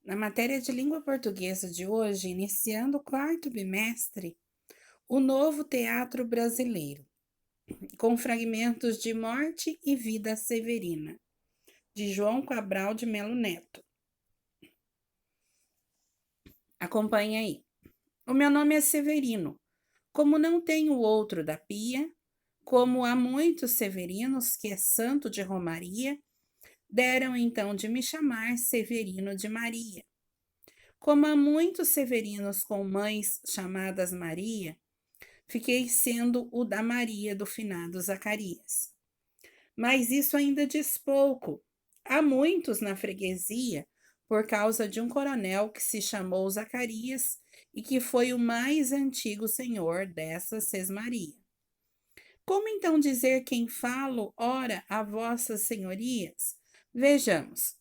Na matéria de língua portuguesa de hoje, iniciando o quarto bimestre, o novo teatro brasileiro, com fragmentos de Morte e Vida Severina, de João Cabral de Melo Neto. Acompanhe aí. O meu nome é Severino. Como não tenho outro da pia, como há muitos Severinos, que é santo de Romaria, deram então de me chamar Severino de Maria. Como há muitos Severinos com mães chamadas Maria, fiquei sendo o da Maria do finado Zacarias. Mas isso ainda diz pouco. Há muitos na freguesia por causa de um coronel que se chamou Zacarias e que foi o mais antigo senhor dessa Sesmaria. Como então dizer quem falo, ora, a vossas senhorias? Vejamos.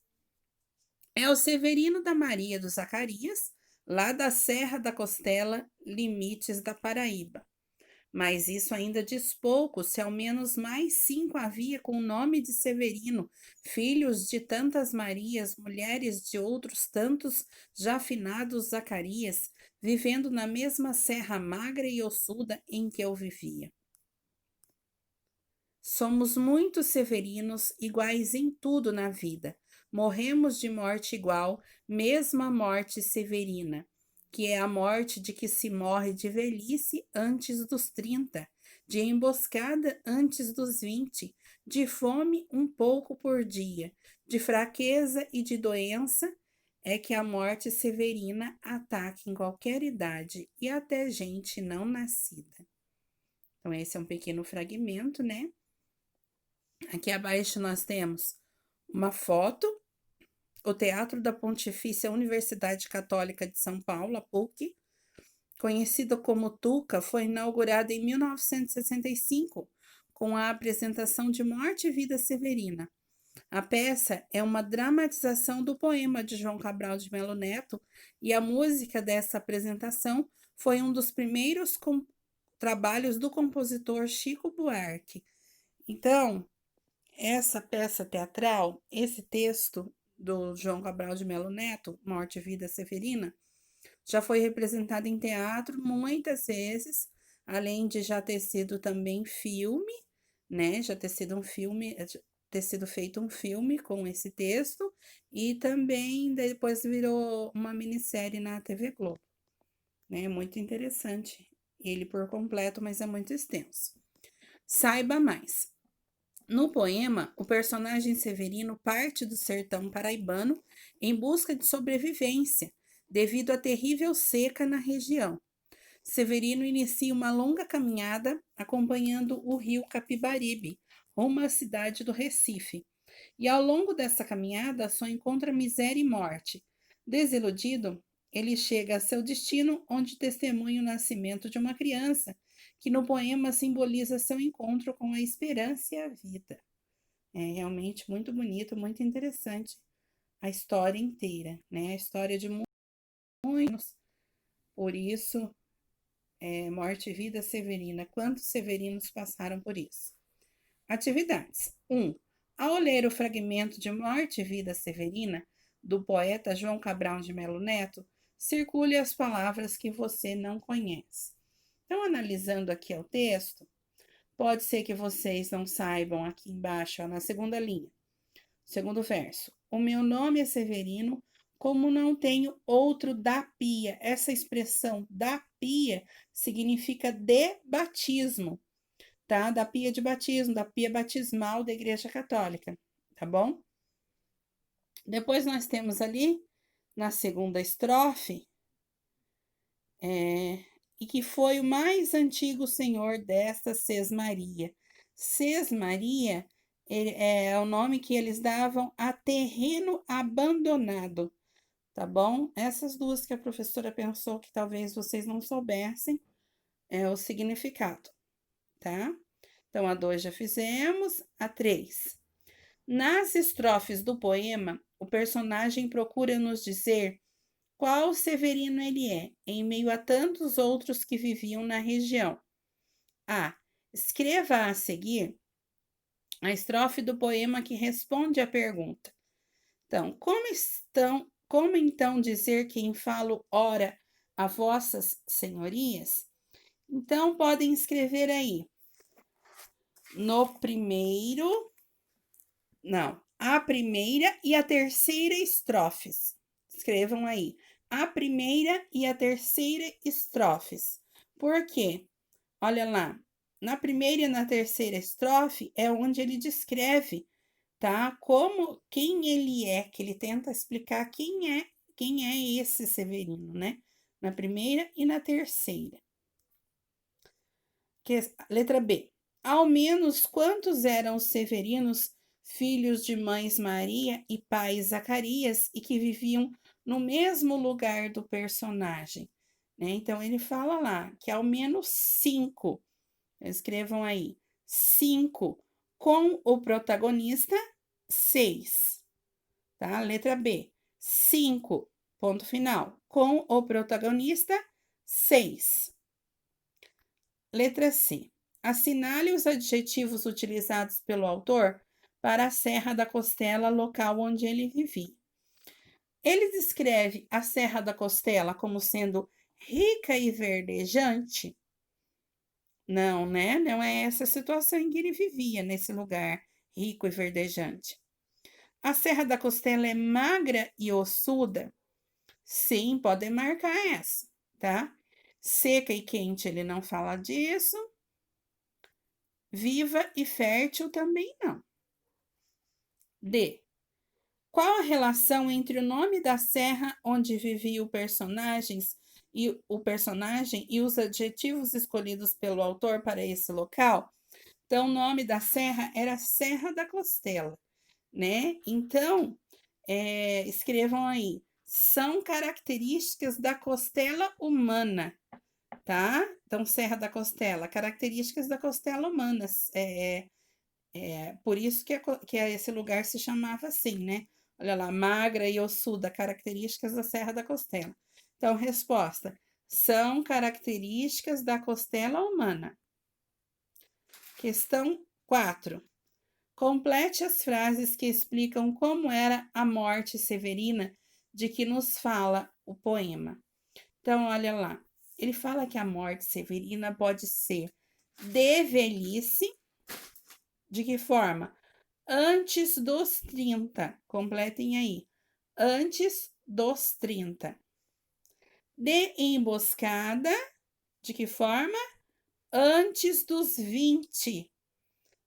É o Severino da Maria do Zacarias, lá da Serra da Costela, limites da Paraíba. Mas isso ainda diz pouco, se ao menos mais 5 havia com o nome de Severino, filhos de tantas Marias, mulheres de outros tantos já finados Zacarias, vivendo na mesma serra magra e ossuda em que eu vivia. Somos muitos severinos, iguais em tudo na vida. Morremos de morte igual, mesma morte severina, que é a morte de que se morre de velhice antes dos 30, de emboscada antes dos 20, de fome um pouco por dia, de fraqueza e de doença, é que a morte severina ataca em qualquer idade e até gente não nascida. Então, esse é um pequeno fragmento, né? Aqui abaixo nós temos uma foto, o Teatro da Pontifícia Universidade Católica de São Paulo, a PUC, conhecido como Tuca, foi inaugurado em 1965, com a apresentação de Morte e Vida Severina. A peça é uma dramatização do poema de João Cabral de Melo Neto e a música dessa apresentação foi um dos primeiros trabalhos do compositor Chico Buarque. Então, essa peça teatral, esse texto do João Cabral de Melo Neto, Morte e Vida Severina, já foi representado em teatro muitas vezes, além de já ter sido também filme, né? Já ter sido um filme, ter sido feito um filme com esse texto, e também depois virou uma minissérie na TV Globo, né? Muito interessante ele por completo, mas é muito extenso. Saiba mais. No poema, o personagem Severino parte do sertão paraibano em busca de sobrevivência, devido à terrível seca na região. Severino inicia uma longa caminhada acompanhando o rio Capibaribe, rumo à cidade do Recife. E ao longo dessa caminhada só encontra miséria e morte. Desiludido, ele chega a seu destino, onde testemunha o nascimento de uma criança, que no poema simboliza seu encontro com a esperança e a vida. É realmente muito bonito, muito interessante a história inteira, né? A história de muitos, por isso, Morte e Vida Severina. Quantos severinos passaram por isso? Atividades. 1. Ao ler o fragmento de Morte e Vida Severina, do poeta João Cabral de Melo Neto, circule as palavras que você não conhece. Então, analisando aqui o texto, pode ser que vocês não saibam aqui embaixo, ó, na segunda linha, segundo verso. O meu nome é Severino, como não tenho outro da pia. Essa expressão da pia significa de batismo, tá? Da pia de batismo, da pia batismal da Igreja Católica, tá bom? Depois nós temos ali, na segunda estrofe, e que foi o mais antigo senhor desta Sesmaria. Sesmaria é o nome que eles davam a terreno abandonado, tá bom? Essas duas que a professora pensou que talvez vocês não soubessem é o significado, tá? Então, a 2 já fizemos, a 3. Nas estrofes do poema, o personagem procura nos dizer qual Severino ele é, em meio a tantos outros que viviam na região. A. Escreva a seguir a estrofe do poema que responde à pergunta. Então, Como então dizer quem falo ora a vossas senhorias? Então, podem escrever aí, no primeiro, não, a primeira e a terceira estrofes. Escrevam aí, a primeira e a terceira estrofes. Por quê? Olha lá, na primeira e na terceira estrofe é onde ele descreve, tá? Como, quem ele é, que ele tenta explicar quem é esse Severino, né? Na primeira e na terceira. Letra B. Ao menos quantos eram os severinos, filhos de mães Maria e pai Zacarias, e que viviam no mesmo lugar do personagem? Né? Então, ele fala lá que ao menos 5, escrevam aí, 5, com o protagonista, 6. Tá? Letra B. 5, ponto final, com o protagonista, 6. Letra C. Assinale os adjetivos utilizados pelo autor para a Serra da Costela, local onde ele vivia. Ele descreve a Serra da Costela como sendo rica e verdejante? Não, né? Não é essa a situação em que ele vivia, nesse lugar rico e verdejante. A Serra da Costela é magra e ossuda? Sim, podem marcar essa, tá? Seca e quente, ele não fala disso. Viva e fértil também não. D. Qual a relação entre o nome da serra onde vivia o personagem e os adjetivos escolhidos pelo autor para esse local? Então, o nome da serra era Serra da Costela, né? Então, escrevam aí. São características da costela humana, tá? Então, Serra da Costela, características da costela humana. Por isso que esse lugar se chamava assim, né? Olha lá, magra e ossuda, características da Serra da Costela. Então, resposta: são características da costela humana. Questão 4. Complete as frases que explicam como era a morte severina de que nos fala o poema. Então, olha lá. Ele fala que a morte severina pode ser de velhice. De que forma? Antes dos 30. Completem aí. Antes dos 30. De emboscada. De que forma? Antes dos 20.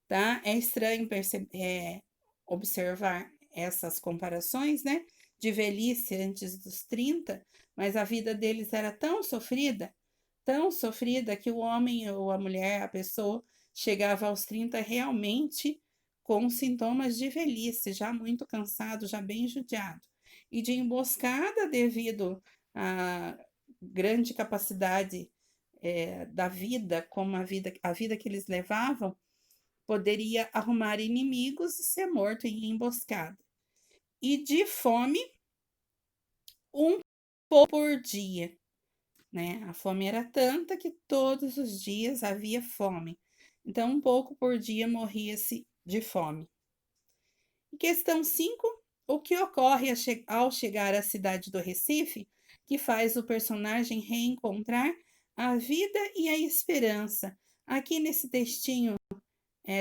Tá? É estranho observar essas comparações, né? De velhice antes dos 30, mas a vida deles era tão sofrida, que o homem ou a mulher, a pessoa, chegava aos 30 realmente com sintomas de velhice, já muito cansado, já bem judiado. E de emboscada, devido à grande capacidade da vida, como a vida que eles levavam, poderia arrumar inimigos e ser morto em emboscada. E de fome, um pouco por dia, né? A fome era tanta que todos os dias havia fome. Então, um pouco por dia morria-se de fome. E questão 5. O que ocorre ao chegar à cidade do Recife, que faz o personagem reencontrar a vida e a esperança? Aqui nesse textinho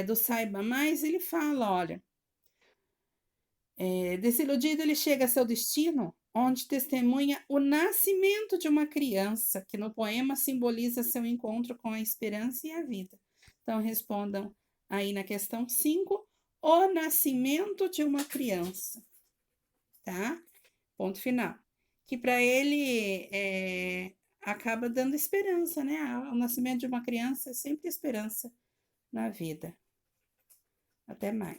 do Saiba Mais, ele fala, olha, desiludido, ele chega a seu destino, onde testemunha o nascimento de uma criança, que no poema simboliza seu encontro com a esperança e a vida. Então, respondam aí na questão 5, o nascimento de uma criança, tá? Ponto final. Que para ele acaba dando esperança, né? O nascimento de uma criança é sempre esperança na vida. Até mais.